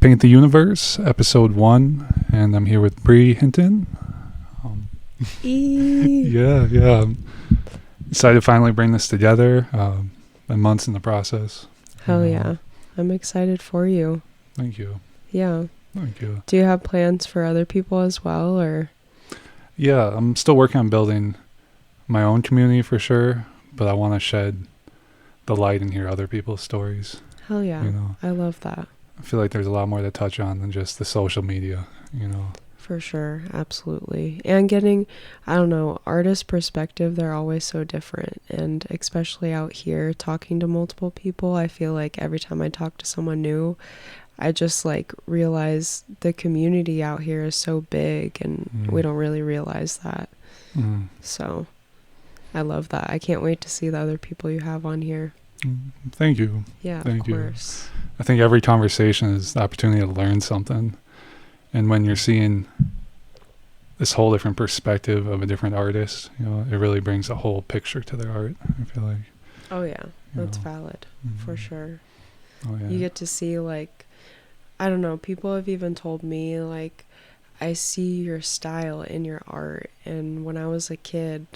Paint the Universe, episode 1, and I'm here with Brie Hinton. Yeah. Excited to finally bring this together. Been months in the process. Hell yeah. I'm excited for you. Thank you. Yeah. Thank you. Do you have plans for other people as well, or? Yeah, I'm still working on building my own community for sure, but I want to shed the light and hear other people's stories. Hell yeah. You know, I love that. I feel like there's a lot more to touch on than just the social media, you know. For sure. Absolutely. And getting, I don't know, artist perspective, they're always so different. And especially out here talking to multiple people, I feel like every time I talk to someone new, I just like realize the community out here is so big and we don't really realize that. So I love that. I can't wait to see the other people you have on here. Thank you. Yeah, Thank of course. I think every conversation is the opportunity to learn something. And when you're seeing this whole different perspective of a different artist, you know, it really brings a whole picture to their art, I feel like. Oh, yeah. That's valid. For sure. Oh, yeah. You get to see, like, I don't know, people have even told me, like, I see your style in your art. And when I was a kid,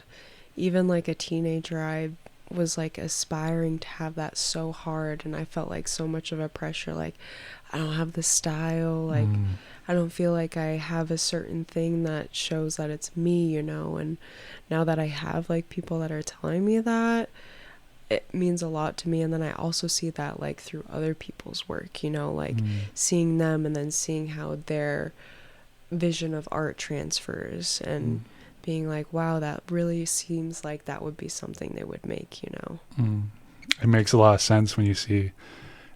even like a teenager, I was like aspiring to have that so hard, and I felt like so much of a pressure, like I don't have the style, like I don't feel like I have a certain thing that shows that it's me, you know. And now that I have like people that are telling me that, it means a lot to me. And then I also see that like through other people's work, you know, like seeing them and then seeing how their vision of art transfers and being like, wow, that really seems like that would be something they would make, you know. It makes a lot of sense when you see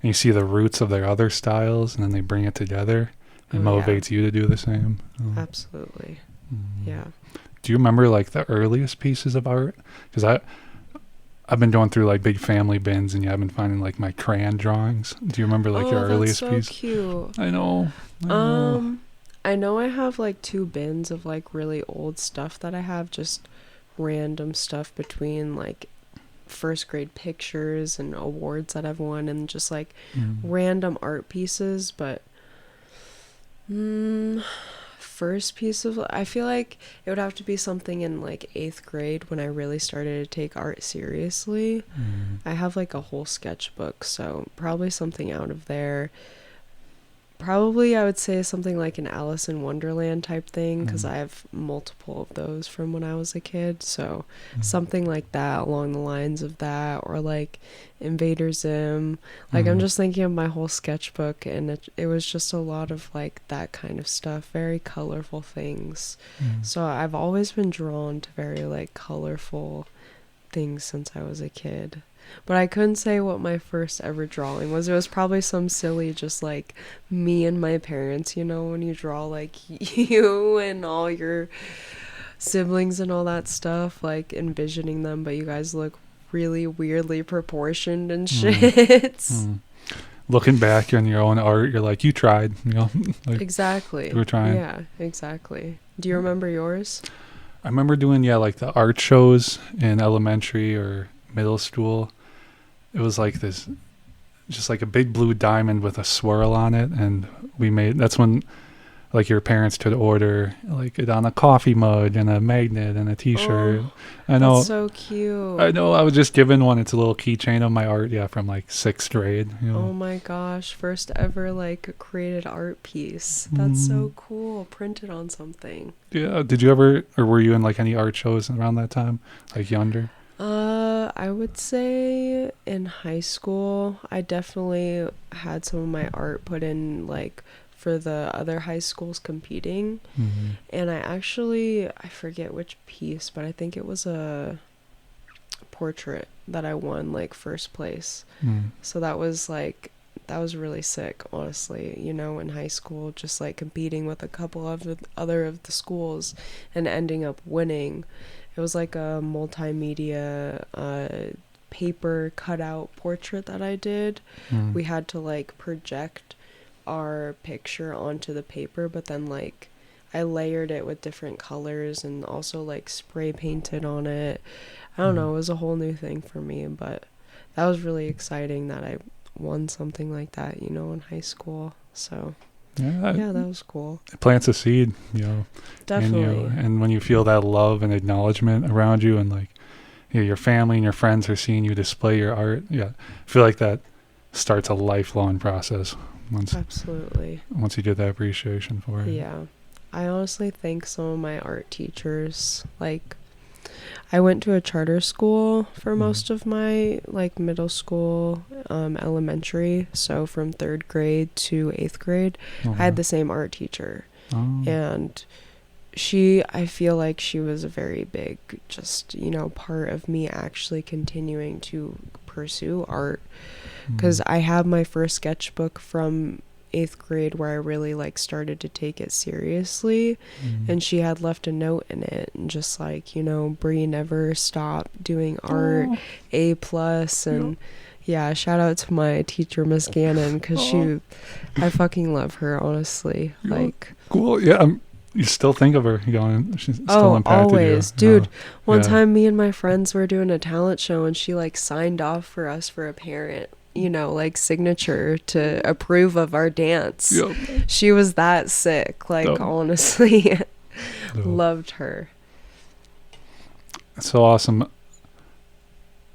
the roots of their other styles and then they bring it together. It motivates you to do the same. Absolutely. Yeah. Do you remember like the earliest pieces of art? Because I've been going through like big family bins, and I've been finding like my crayon drawings. Do you remember like your earliest piece? That's so cute. I know. I know I have like 2 bins of like really old stuff that I have, just random stuff between like first grade pictures and awards that I've won and just like random art pieces. But first piece of, I feel like it would have to be something in like 8th grade when I really started to take art seriously. I have like a whole sketchbook, so probably something out of there. Probably I would say something like an Alice in Wonderland type thing, because I have multiple of those from when I was a kid. So something like that, along the lines of that, or like Invader Zim. Like I'm just thinking of my whole sketchbook, and it was just a lot of like that kind of stuff, very colorful things. So I've always been drawn to very like colorful things since I was a kid. But I couldn't say what my first ever drawing was. It was probably some silly, just like me and my parents, you know, when you draw like you and all your siblings and all that stuff, like envisioning them, but you guys look really weirdly proportioned and shit. Looking back on your own art, you're like, you tried, you know. Like, exactly. You were trying. Yeah, exactly. Do you remember yours? I remember doing, like the art shows in elementary or middle school. It was like this, just like a big blue diamond with a swirl on it, and that's when like your parents could order like it on a coffee mug and a magnet and a t-shirt. I know, that's so cute. I know. I was just given one. It's a little keychain of my art, from like 6th grade, you know. Oh my gosh, first ever like created art piece. That's so cool. Printed on something. Yeah. Did you ever, or were you in like any art shows around that time, like younger? I would say in high school, I definitely had some of my art put in like for the other high schools competing. And I forget which piece, but I think it was a portrait that I won like first place. So that was really sick, honestly, you know, in high school, just like competing with a couple of the other of the schools and ending up winning. It was like a multimedia paper cutout portrait that I did. We had to like project our picture onto the paper, but then like I layered it with different colors and also like spray painted on it. I don't know, it was a whole new thing for me, but that was really exciting that I won something like that, you know, in high school. So Yeah, yeah, that was cool. it plants a seed, you know, in you. Definitely. And when you feel that love and acknowledgement around you, and like, you know, your family and your friends are seeing you display your art, yeah, I feel like that starts a lifelong process Absolutely. once you get that appreciation for it. Yeah. I honestly thank some of my art teachers. Like, I went to a charter school for most of my like middle school, elementary. So from 3rd grade to 8th grade, I had the same art teacher. Oh. And I feel like she was a very big, just, part of me actually continuing to pursue art. Because I have my first sketchbook from 8th grade where I really like started to take it seriously, and she had left a note in it and just like, Brie, never stop doing art, A+, and yeah, shout out to my teacher, Miss Gannon, because I fucking love her, honestly. Like, cool. Yeah, you still think of her, she's still impacted always, you. dude. One time me and my friends were doing a talent show and she like signed off for us for a parent, like signature to approve of our dance. Yep. She was that sick, like, honestly. Loved her. So awesome.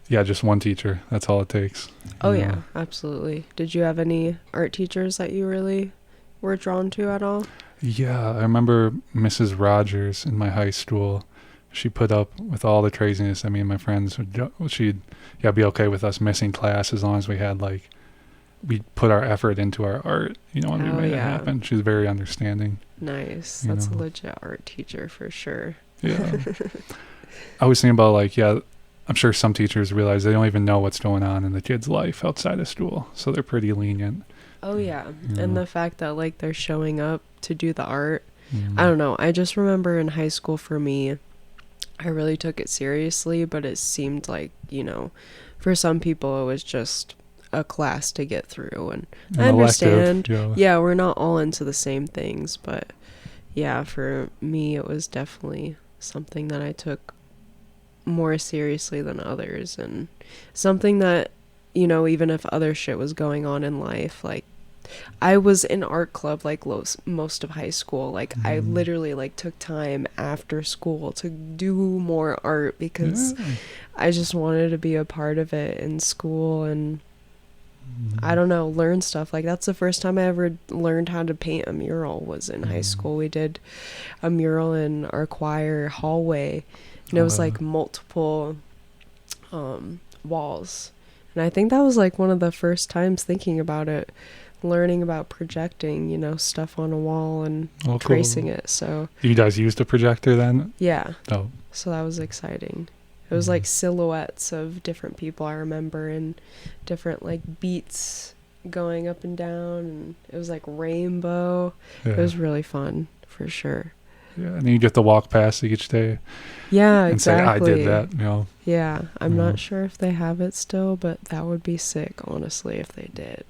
Yeah, just one teacher, that's all it takes. Yeah, absolutely. Did you have any art teachers that you really were drawn to at all? Yeah, I remember Mrs. Rogers in my high school. She put up with all the craziness. I mean, my friends she'd be okay with us missing class as long as we had we put our effort into our art, and we made it happen. She was very understanding. Nice. That's a legit art teacher for sure. Yeah. I was thinking about I'm sure some teachers realize they don't even know what's going on in the kid's life outside of school, so they're pretty lenient. Oh yeah, and the fact that they're showing up to do the art. I don't know. I just remember in high school for me, I really took it seriously, but it seemed like, for some people it was just a class to get through, and I understand. Yeah, we're not all into the same things, but yeah, for me it was definitely something that I took more seriously than others, and something that, even if other shit was going on in life, like I was in art club most of high school. I literally took time after school to do more art because I just wanted to be a part of it in school, and I don't know, learn stuff. That's the first time I ever learned how to paint a mural was in high school. We did a mural in our choir hallway, and it was multiple walls, and I think that was one of the first times thinking about it, learning about projecting, stuff on a wall and tracing it. So you guys used a projector then? Yeah. Oh. So that was exciting. It was silhouettes of different people, I remember, and different beats going up and down, and it was rainbow. It was really fun, for sure. Yeah, and you get to walk past each day. Yeah, and exactly. say, I did that, Yeah, I'm not sure if they have it still, but that would be sick, honestly, if they did.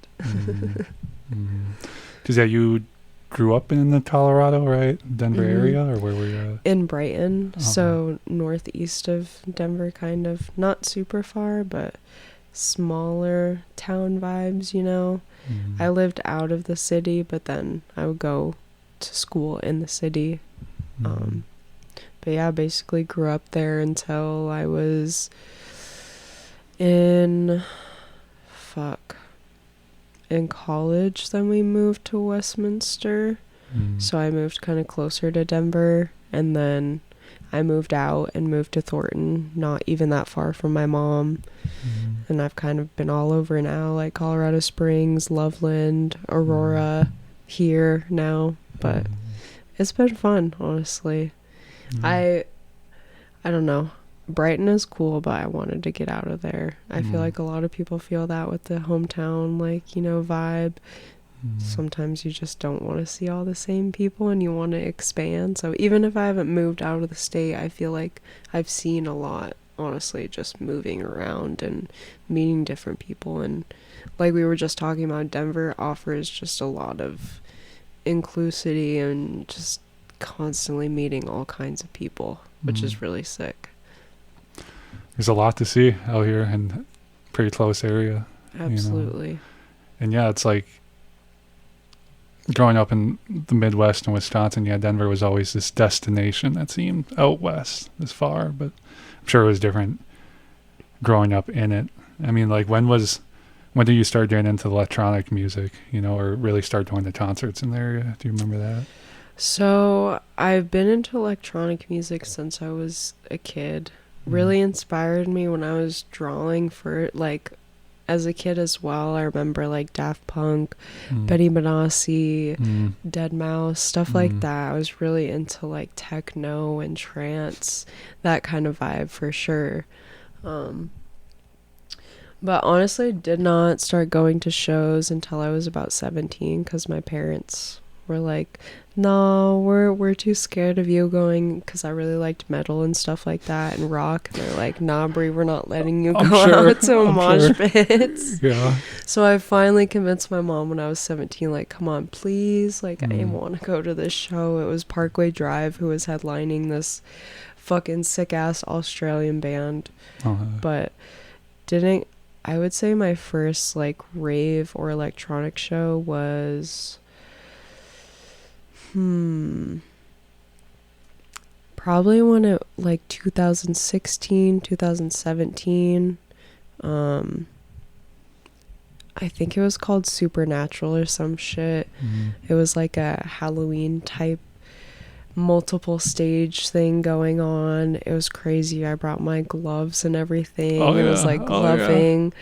Because you grew up in the Colorado, right? Denver area, or where were you at? In Brighton, so northeast of Denver, kind of. Not super far, but smaller town vibes, I lived out of the city, but then I would go to school in the city. But yeah, basically grew up there until I was in college. Then we moved to Westminster. So I moved kind of closer to Denver, and then I moved out and moved to Thornton, not even that far from my mom. And I've kind of been all over now, Colorado Springs, Loveland, Aurora, here now. But it's been fun, honestly. I don't know. Brighton is cool, but I wanted to get out of there. I feel like a lot of people feel that with the hometown, vibe. Sometimes you just don't want to see all the same people and you want to expand. So even if I haven't moved out of the state, I feel like I've seen a lot, honestly, just moving around and meeting different people. And like we were just talking about, Denver offers just a lot of inclusivity and just constantly meeting all kinds of people, which is really sick. There's a lot to see out here in a pretty close area. Absolutely. And yeah, it's growing up in the Midwest and Wisconsin, yeah, Denver was always this destination that seemed out west this far, but I'm sure it was different growing up in it. I mean, like, when did you start getting into electronic music, or really start going to concerts in the area? Do you remember that? So I've been into electronic music since I was a kid. Really inspired me when I was drawing for like as a kid as well. I remember like Daft Punk, Betty Benassi, Dead Mouse, stuff like that. I was really into like techno and trance, that kind of vibe for sure. But honestly, did not start going to shows until I was about 17 because my parents were like, no, we're too scared of you going, because I really liked metal and stuff like that and rock. And they're like, nah, Brie, we're not letting you go out to mosh pits. Yeah. So I finally convinced my mom when I was 17, like, come on, please. Like, I want to go to this show. It was Parkway Drive who was headlining this fucking sick-ass Australian band. But I would say my first, like, rave or electronic show was... probably when it like 2016, 2017. I think it was called Supernatural or some shit. It was like a Halloween type multiple stage thing going on. It was crazy. I brought my gloves and everything. It was like gloving.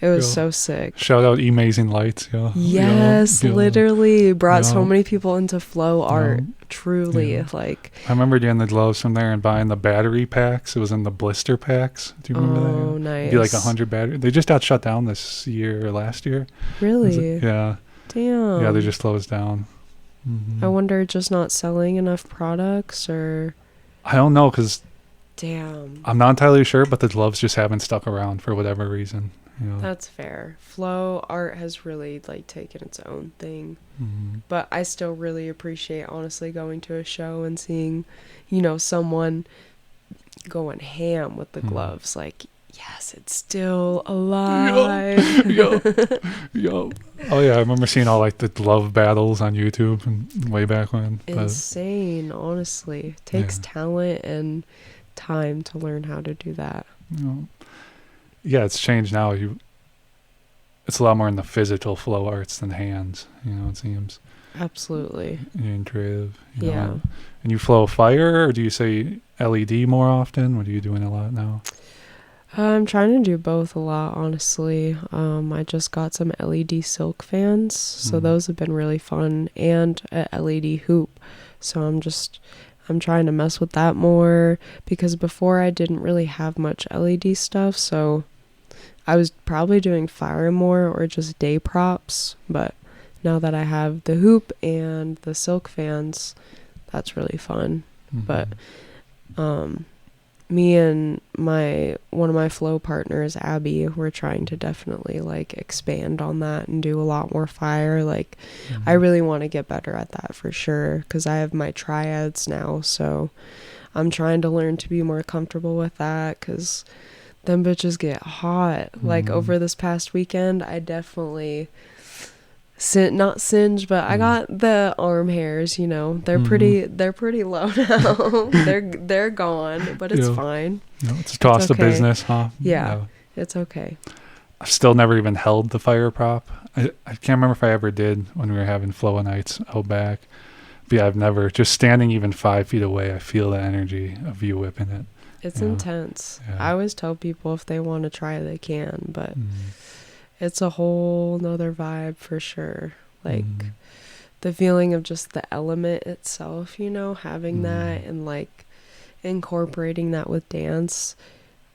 It was so sick. Shout out Amazing Lights. Yes, literally brought so many people into flow art. Truly, like I remember getting the gloves from there and buying the battery packs. It was in the blister packs. Do you remember that? Oh, nice. It'd be like 100 batteries. They just got shut down this year or last year. Really? Yeah. Damn. Yeah, they just closed down. I wonder, just not selling enough products, or I don't know, because damn, I'm not entirely sure, but the gloves just haven't stuck around for whatever reason. That's fair. Flow art has really like taken its own thing, but I still really appreciate honestly going to a show and seeing, someone going ham with the gloves. Like, yes, it's still alive. Yo. Oh yeah, I remember seeing all like the glove battles on YouTube and way back when. Insane, honestly. Takes talent and time to learn how to do that. Yeah, it's changed now. It's a lot more in the physical flow arts than hands. It seems. Absolutely. And creative. Yeah. And you flow fire, or do you say LED more often? What are you doing a lot now? I'm trying to do both a lot, honestly. I just got some LED silk fans, so those have been really fun, and a LED hoop. So I'm trying to mess with that more, because before I didn't really have much LED stuff, so I was probably doing fire more or just day props, but now that I have the hoop and the silk fans, that's really fun. But me and one of my flow partners, Abby, we're trying to definitely like expand on that and do a lot more fire. Like, I really want to get better at that for sure, because I have my triads now, so I'm trying to learn to be more comfortable with that, because them bitches get hot. Like, over this past weekend, I definitely not singed, but I got the arm hairs, they're pretty low now. they're gone, but it's fine. It's a cost of business, huh? Yeah, it's okay. I've still never even held the fire prop. I can't remember if I ever did when we were having flow nights out back. But yeah, I've never, just standing even 5 feet away, I feel the energy of you whipping it. It's intense. I always tell people if they want to try, they can, but it's a whole nother vibe for sure. Like, the feeling of just the element itself, having that and like incorporating that with dance.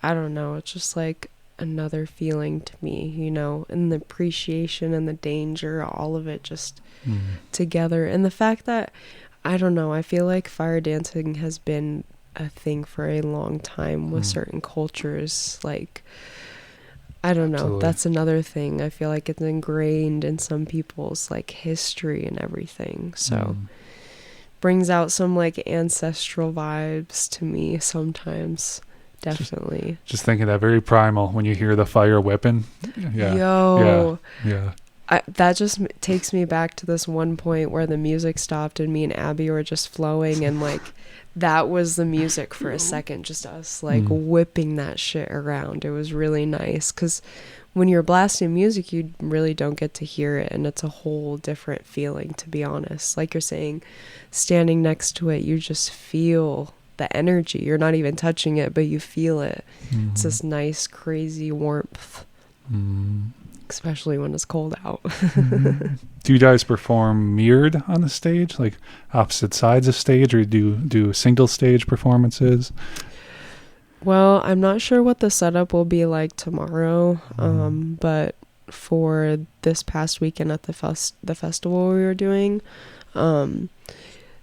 I don't know. It's just like another feeling to me, and the appreciation and the danger, all of it just together. And the fact that, I don't know, I feel like fire dancing has been a thing for a long time with certain cultures. Like, I don't know. Absolutely. That's another thing. I feel like it's ingrained in some people's like history and everything. So brings out some like ancestral vibes to me sometimes. Definitely. Just thinking that very primal when you hear the fire whipping. Yeah. Yo. Yeah. that just takes me back to this one point where the music stopped and me and Abby were just flowing, and like that was the music for a second, just us like whipping that shit around. It was really nice because when you're blasting music, you really don't get to hear it, and it's a whole different feeling, to be honest. Like you're saying, standing next to it, you just feel the energy. You're not even touching it, but you feel it. It's this nice, crazy warmth, especially when it's cold out. Do you guys perform mirrored on the stage, like opposite sides of stage, or do single stage performances? Well, I'm not sure what the setup will be like tomorrow, but for this past weekend at the festival we were doing,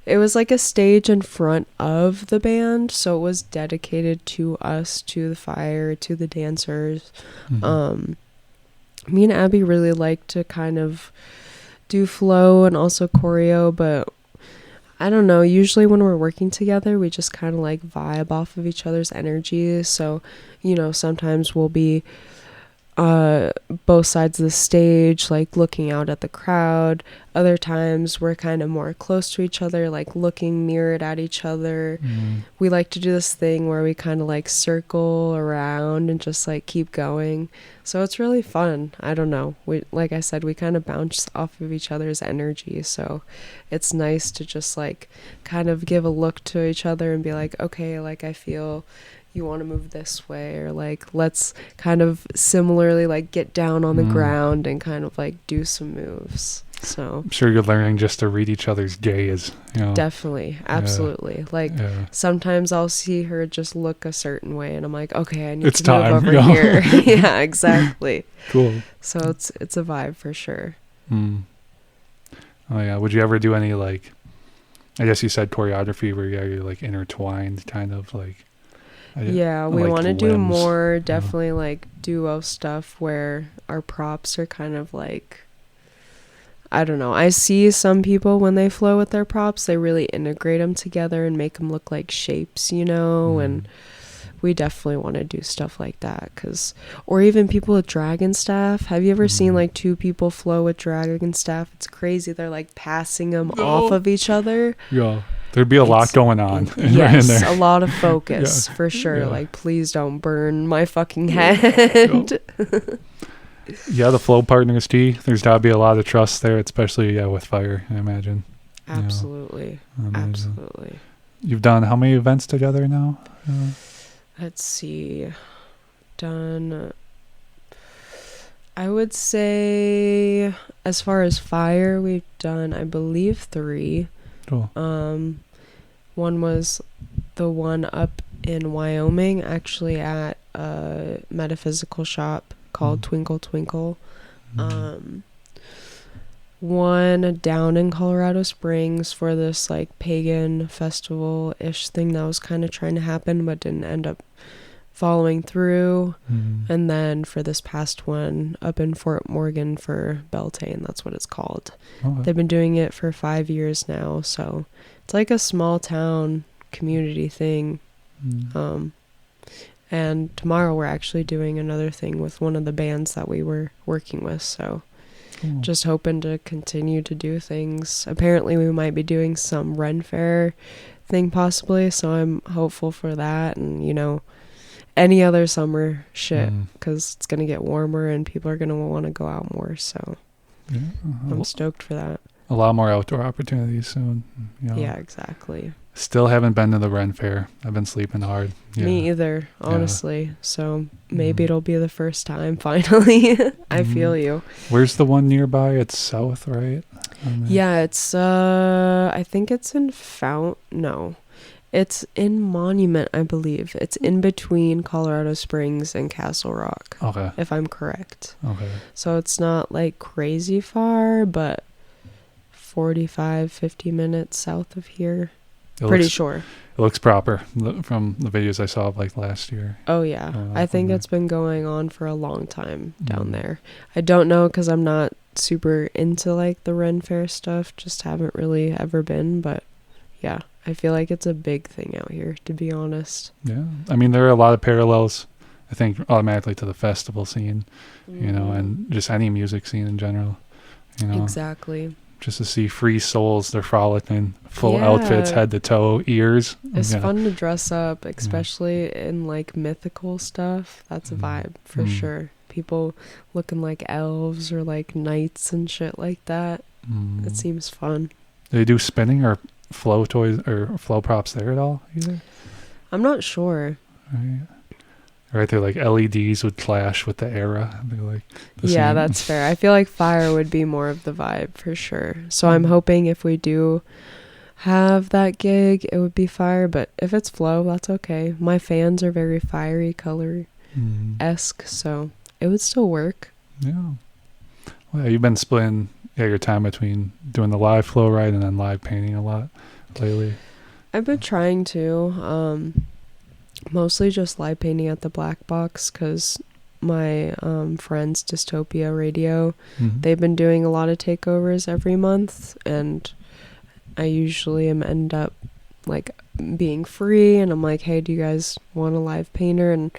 it was like a stage in front of the band, so it was dedicated to us, to the fire, to the dancers. Me and Abby really like to kind of do flow and also choreo, but I don't know, usually when we're working together, we just kind of like vibe off of each other's energy. So, you know, sometimes we'll be both sides of the stage, like looking out at the crowd. Other times we're kind of more close to each other, like looking mirrored at each other. We like to do this thing where we kind of like circle around and just like keep going. So it's really fun. I don't know. Like I said, we kind of bounce off of each other's energy. So it's nice to just like kind of give a look to each other and be like, okay, like I feel you want to move this way, or like let's kind of similarly like get down on the ground and kind of like do some moves. So I'm sure you're learning just to read each other's gaze, you know. Definitely, absolutely. Like sometimes I'll see her just look a certain way and I'm like, okay, I need to move over here. Yeah, exactly. Cool. So it's a vibe for sure. Oh yeah, would you ever do any, like, I guess you said choreography where you're like intertwined kind of like? Yeah, we want to do more definitely like duo stuff where our props are kind of like, I don't know. I see some people when they flow with their props, they really integrate them together and make them look like shapes, you know, and we definitely want to do stuff like that. Or even people with dragon staff. Have you ever seen like two people flow with dragon staff? It's crazy. They're like passing them off of each other. Yeah. There'd be a lot going on. Yes, in there. A lot of focus for sure. Yeah. Like, please don't burn my fucking head. Yeah, the flow partner is key. There's got to be a lot of trust there, especially with fire, I imagine. Absolutely. You know, absolutely. You've done how many events together now? Let's see. Done, I would say, as far as fire, we've done, I believe, 3. Cool. One was the one up in Wyoming, actually at a metaphysical shop called Twinkle Twinkle. One down in Colorado Springs for this like pagan festival-ish thing that was kind of trying to happen but didn't end up following through. And then for this past one up in Fort Morgan for Beltane, that's what it's called. They've been doing it for 5 years now, so it's like a small town community thing. And tomorrow we're actually doing another thing with one of the bands that we were working with, so just hoping to continue to do things. Apparently we might be doing some Ren Fair thing possibly, so I'm hopeful for that, and you know, any other summer shit, because it's gonna get warmer and people are gonna want to go out more, so I'm stoked for that. A lot more outdoor opportunities soon. You know. Yeah, exactly. Still haven't been to the Ren Fair. I've been sleeping hard. Yeah. Me either, honestly. So maybe it'll be the first time finally. I feel you. Where's the one nearby? It's south, right? Yeah, it's I think it's in No. It's in Monument, I believe. It's in between Colorado Springs and Castle Rock. Okay. If I'm correct. Okay. So it's not like crazy far, but 45, 50 minutes south of here. Pretty sure. It looks proper from the videos I saw of like last year. Oh, yeah. I think it's been going on for a long time down there. I don't know because I'm not super into like the Ren Fair stuff. Just haven't really ever been. But yeah, I feel like it's a big thing out here, to be honest. Yeah. I mean, there are a lot of parallels, I think, automatically to the festival scene, you know, and just any music scene in general. you know, Exactly. just to see free souls, they're frolicking, full Yeah. outfits, head to toe, ears. It's Yeah. fun to dress up, especially in like mythical stuff. That's a vibe for sure. People looking like elves or like knights and shit like that. It seems fun. Do they do spinning or flow toys or flow props there at all either? I'm not sure. Right, they're like LEDs would clash with the era. They're like Yeah, same. that's fair. I feel like fire would be more of the vibe for sure. So I'm hoping if we do have that gig, it would be fire. But if it's flow, that's okay. My fans are very fiery color-esque, so it would still work. Yeah. Well, you've been splitting your time between doing the live flow ride and then live painting a lot lately. I've been trying to, mostly just live painting at the Black Box because my friends Dystopia Radio, they've been doing a lot of takeovers every month, and I usually end up like being free, and I'm like, hey, do you guys want a live painter? And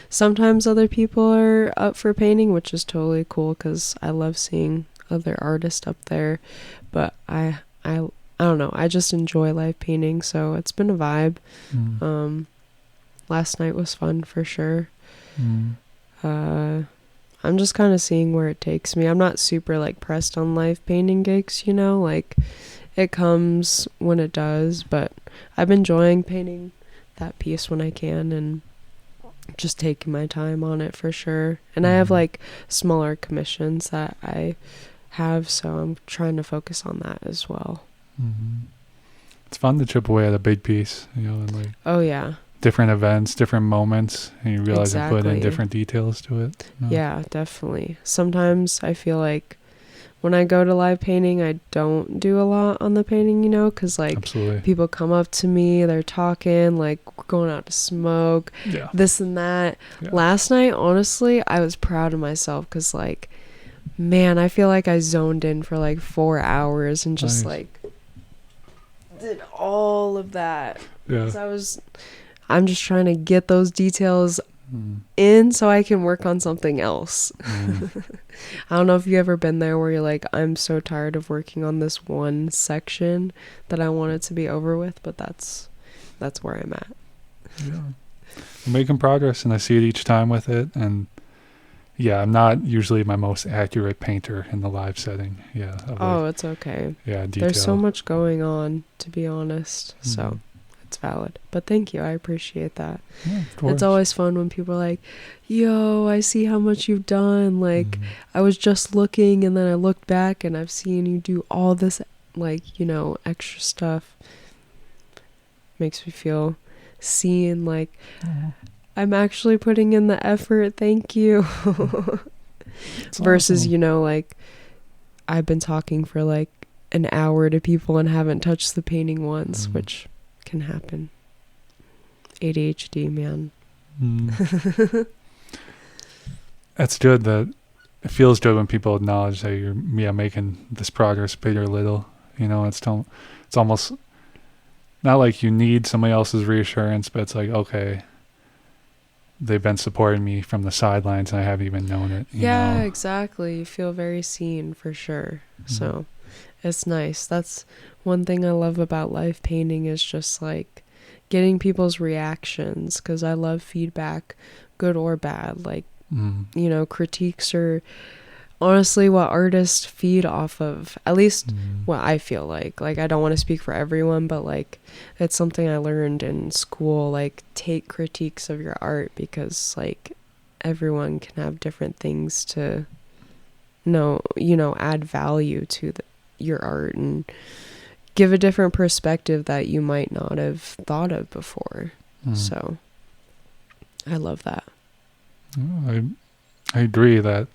sometimes other people are up for painting, which is totally cool because I love seeing other artists up there. But I don't know, I just enjoy live painting, so it's been a vibe. Last night was fun for sure. I'm just kind of seeing where it takes me. I'm not super like pressed on live painting gigs, you know, like it comes when it does, but I'm enjoying painting that piece when I can and just taking my time on it for sure. And I have like smaller commissions that I have, so I'm trying to focus on that as well. It's fun to chip away at a big piece, you know, and like oh yeah, different events, different moments, and you realize you put in Exactly. different details to it. You know? Yeah, definitely. Sometimes I feel like when I go to live painting, I don't do a lot on the painting, you know, because like Absolutely. people come up to me, they're talking, like we're going out to smoke, Yeah. this and that. Yeah. Last night, honestly, I was proud of myself because like, man, I feel like I zoned in for like 4 hours and just Nice. like did all of that. Yeah. So I'm just trying to get those details in so I can work on something else. I don't know if you've ever been there where you're like, I'm so tired of working on this one section that I want it to be over with, but that's where I'm at. Yeah. I'm making progress, and I see it each time with it. And yeah, I'm not usually my most accurate painter in the live setting. Yeah. Oh, it's okay. Yeah. Detail. There's so much going on, to be honest. So it's valid. But thank you. I appreciate that. Yeah, of course. It's always fun when people are like, yo, I see how much you've done. Like, I was just looking and then I looked back and I've seen you do all this, like, you know, extra stuff. Makes me feel seen, like, I'm actually putting in the effort. Thank you. Versus, awesome. you know, like, I've been talking for like an hour to people and haven't touched the painting once, which can happen. ADHD, man. That's good. That it feels good when people acknowledge that you're making this progress, big or little. You know, it's almost not like you need somebody else's reassurance, but it's like, okay, they've been supporting me from the sidelines and I haven't even known it. You know? Exactly. You feel very seen for sure. So it's nice. That's one thing I love about live painting is just like getting people's reactions, because I love feedback, good or bad. Like, you know, critiques are honestly what artists feed off of, at least what I feel like I don't want to speak for everyone, but like it's something I learned in school, like take critiques of your art, because like everyone can have different things to add value to your art and give a different perspective that you might not have thought of before. So I love that. I agree that,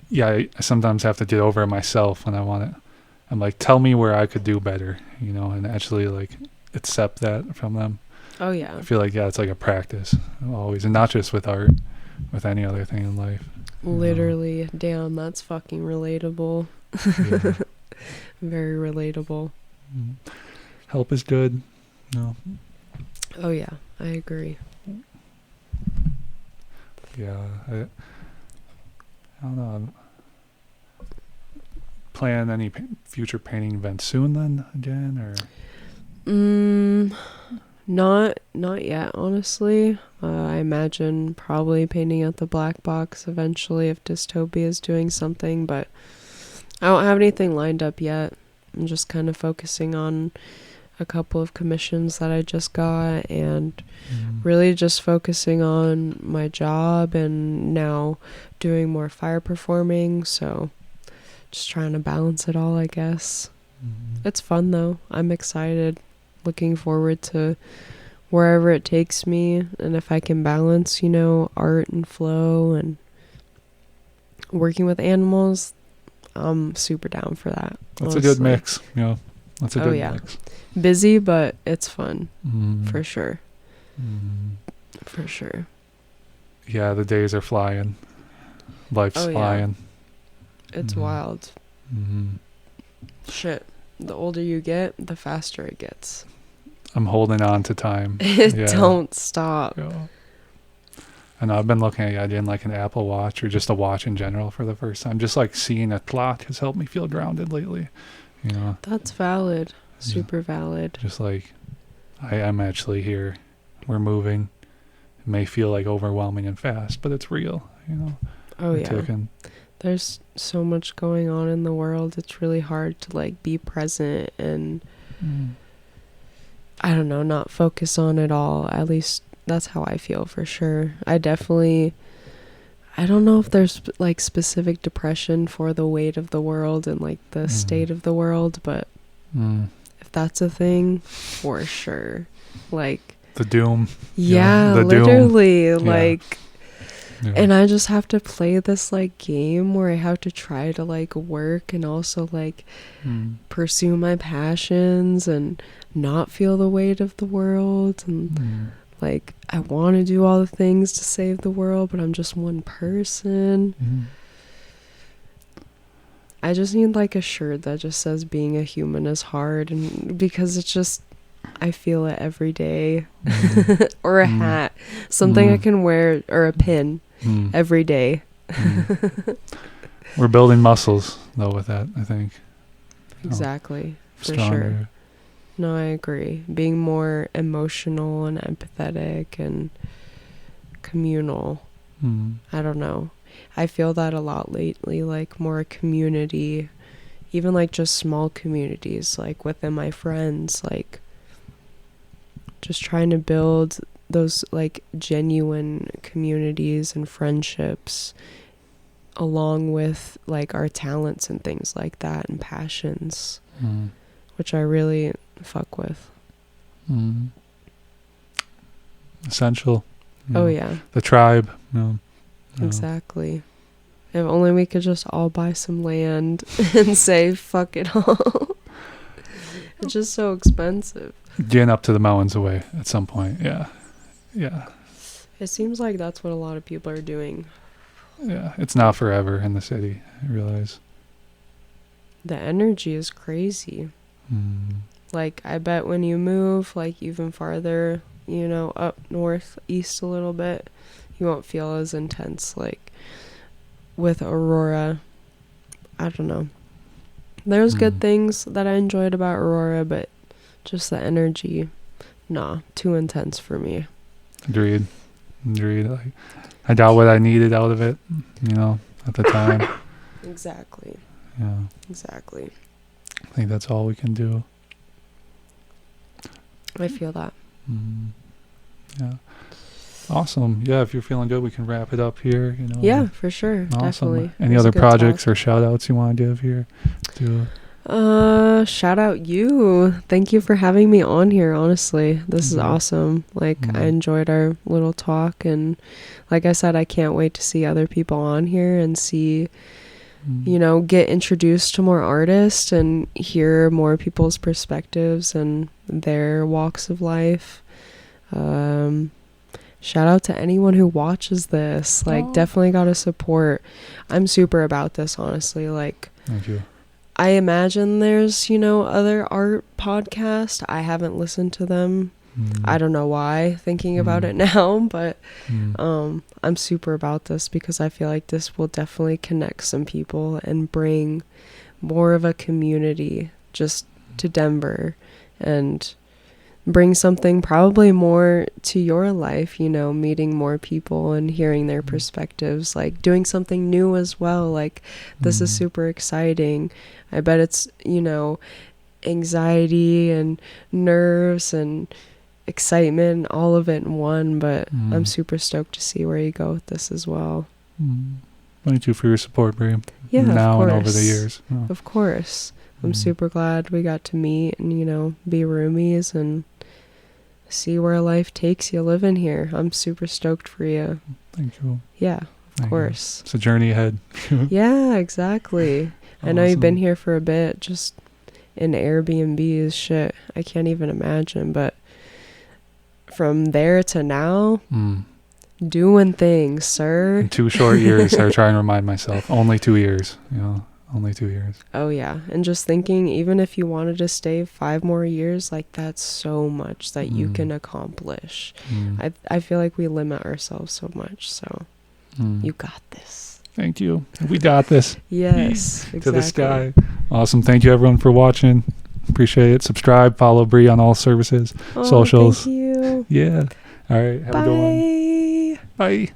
yeah, I sometimes have to get over it myself when I want it. I'm like, tell me where I could do better, you know, and actually like accept that from them. Oh yeah. I feel like, yeah, it's like a practice always, and not just with art, with any other thing in life. Literally, damn, that's fucking relatable. Yeah. Very relatable. Help is good. No. Oh yeah, I agree. Yeah, I don't know. plan any future painting events soon then again, or? Not yet, honestly. I imagine probably painting at the Black Box eventually if Dystopia is doing something, but I don't have anything lined up yet. I'm just kind of focusing on a couple of commissions that I just got and really just focusing on my job and now doing more fire performing, so just trying to balance it all, I guess. It's fun though. I'm excited. Looking forward to wherever it takes me, and if I can balance, art and flow and working with animals, I'm super down for that. That's honestly a good mix, That's a good mix. Busy, but it's fun. For sure. For sure. Yeah, the days are flying. Life's flying. It's wild. Shit. The older you get, the faster it gets. I'm holding on to time. Don't stop. Yeah. I know I've been looking at getting like an Apple Watch or just a watch in general for the first time. Just like seeing a clock has helped me feel grounded lately. That's valid. Super valid. Just like I am actually here. We're moving. It may feel like overwhelming and fast, but it's real, Oh yeah. There's so much going on in the world. It's really hard to like be present and I don't know, not focus on it all. At least that's how I feel for sure. I don't know if there's like specific depression for the weight of the world and like the state of the world, but if that's a thing, for sure. Like the doom. Yeah, the literally doom. Like and I just have to play this like game where I have to try to like work and also like pursue my passions and not feel the weight of the world and like I want to do all the things to save the world, but I'm just one person. I just need like a shirt that just says being a human is hard, and because it's just I feel it every day. Or a hat, something I can wear, or a pin every day. We're building muscles though with that, I think. Exactly. For stronger. Sure. No, I agree. Being more emotional and empathetic and communal. I don't know. I feel that a lot lately, like more community, even like just small communities, like within my friends, like just trying to build those like genuine communities and friendships along with like our talents and things like that and passions, which I really fuck with. Essential. Oh yeah. The tribe. Exactly. If only we could just all buy some land and say fuck it all. It's just so expensive. Getting up to the mountains away at some point. Yeah. It seems like that's what a lot of people are doing. Yeah, it's not forever in the city, I realize. The energy is crazy. Like, I bet when you move, like, even farther, up north, east a little bit, you won't feel as intense, like, with Aurora. I don't know. There's good things that I enjoyed about Aurora, but just the energy, too intense for me. Agreed. Like, I got what I needed out of it, at the time. Exactly. Yeah. Exactly. I think that's all we can do. I feel that. Yeah. Awesome. Yeah, if you're feeling good, we can wrap it up here. Yeah, for sure. Awesome. Definitely. Any other projects or shout outs you want to give here? Shout out you. Thank you for having me on here, honestly. This is awesome. Like, I enjoyed our little talk, and like I said, I can't wait to see other people on here and see, get introduced to more artists and hear more people's perspectives and their walks of life. Shout out to anyone who watches this. Like, definitely gotta support. I'm super about this, honestly. Like, thank you. I imagine there's, other art podcasts. I haven't listened to them. I don't know why, thinking about it now, but I'm super about this because I feel like this will definitely connect some people and bring more of a community just to Denver and bring something probably more to your life, you know, meeting more people and hearing their perspectives, like doing something new as well. Like, this is super exciting. I bet it's, you know, anxiety and nerves and excitement, all of it in one, but I'm super stoked to see where you go with this as well. Thank you for your support, Brie. Yeah, now of course. and over the years. Oh. Of course. I'm super glad we got to meet and, you know, be roomies and see where life takes you living here. I'm super stoked for you. Thank you. Yeah, of Thank course. You. It's a journey ahead. Yeah, exactly. Awesome. I know you've been here for a bit, just in Airbnbs, shit. I can't even imagine, but from there to now, doing things, sir. In 2 short years, I try and remind myself. Only 2 years, you know. Only 2 years. Oh, yeah. And just thinking, even if you wanted to stay 5 more years, like, that's so much that you can accomplish. I feel like we limit ourselves so much. So you got this. Thank you. We got this. Yes. Exactly. To the sky. Awesome. Thank you, everyone, for watching. Appreciate it. Subscribe. Follow Brie on all services. Socials. Thank you. Yeah. All right. Have a good one. Bye. Bye.